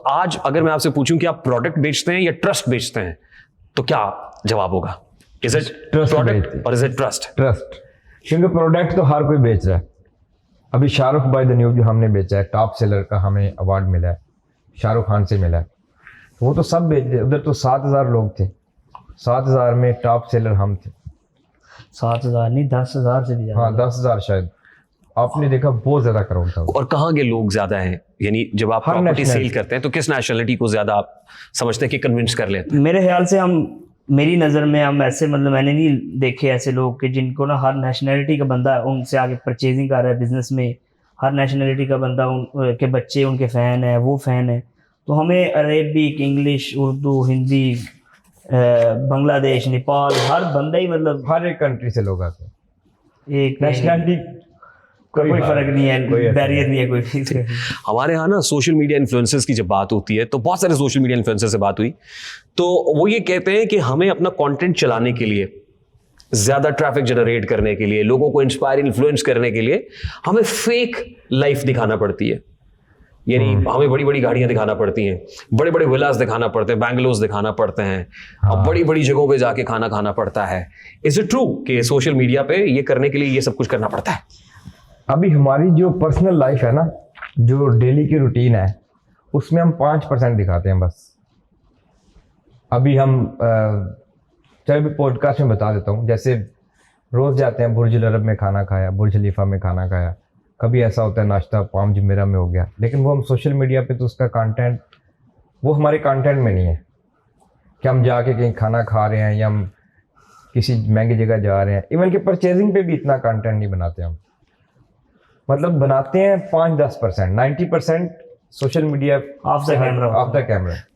आज अगर मैं आपसे पूछूं कि आप प्रोडक्ट बेचते हैं या ट्रस्ट बेचते हैं, तो क्या जवाब होगा? इज इट ट्रस्ट प्रोडक्ट और इज इट ट्रस्ट? ट्रस्ट, क्योंकि प्रोडक्ट तो हर कोई बेच रहा है। अभी शाहरुख बाय द न्यूज जो हमने बेचा है, टॉप सेलर का हमें अवार्ड मिला है, शाहरुख खान से मिला है, तो वो तो सब बेच रहे। उधर तो 7,000 लोग थे, 7,000 में टॉप सेलर हम थे। 7,000 नहीं, 10,000 से भी ज्यादा। हाँ 10,000 शायद। आपने देखा बहुत ज्यादा क्राउड था। और कहाँ के लोग ज्यादा हैं? यानी जब आप हर प्रॉपर्टी सेल nationality। करते हैं तो किस नेशनलिटी को ज्यादा आप समझते हैं कि कन्विंस कर लेते हैं? मेरे ख्याल से मेरी नज़र में हम ऐसे, मतलब मैंने नहीं देखे ऐसे लोग कि जिनको ना हर नेशनैलिटी का बंदा उनसे आगे परचेजिंग कर रहा है बिजनेस में। हर नेशनैलिटी का बंदा के बच्चे उनके फ़ैन है, वो फ़ैन है। तो हमें अरेबिक, इंग्लिश, उर्दू, हिंदी, बांग्लादेश, नेपाल, हर बंदा ही, मतलब हर एक कंट्री से लोग आते हैं। एक नेशनलिटी कोई फर्क नहीं है, कोई ऐसा बैरियर नहीं है कोई। हमारे यहाँ ना सोशल मीडिया इन्फ्लुएंसर्स की जब बात होती है तो बहुत सारे सोशल मीडिया इन्फ्लुएंसर से बात हुई, तो वो ये कहते हैं कि हमें अपना कंटेंट चलाने के लिए, ज्यादा ट्रैफिक जनरेट करने के लिए, लोगों को इंस्पायर इन्फ्लुएंस करने के लिए हमें फेक लाइफ दिखाना पड़ती है। यानी हमें बड़ी बड़ी गाड़ियां दिखाना पड़ती हैं, बड़े बड़े विलास दिखाना पड़ते हैं, बैंगलोस दिखाना पड़ते हैं, और बड़ी बड़ी जगहों पे जाके खाना खाना पड़ता है। इज इट ट्रू कि सोशल मीडिया पे ये करने के लिए ये सब कुछ करना पड़ता है? अभी हमारी जो पर्सनल लाइफ है ना, जो डेली की रूटीन है, उसमें हम 5% दिखाते हैं बस। अभी हम चलो भी पॉडकास्ट में बता देता हूँ, जैसे रोज़ जाते हैं बुर्ज अल अरब में खाना खाया, बुर्ज खलीफा में खाना खाया, कभी ऐसा होता है नाश्ता पाम जुमेरा में हो गया, लेकिन वो हम सोशल मीडिया पे तो उसका कंटेंट, वो हमारे कंटेंट में नहीं है कि हम जाके कहीं खाना खा रहे हैं या हम किसी महंगी जगह जा रहे हैं। इवन कि परचेजिंग पे भी इतना कंटेंट नहीं बनाते हम, मतलब बनाते हैं 5-10%, 90% social media of the camera. Of the camera.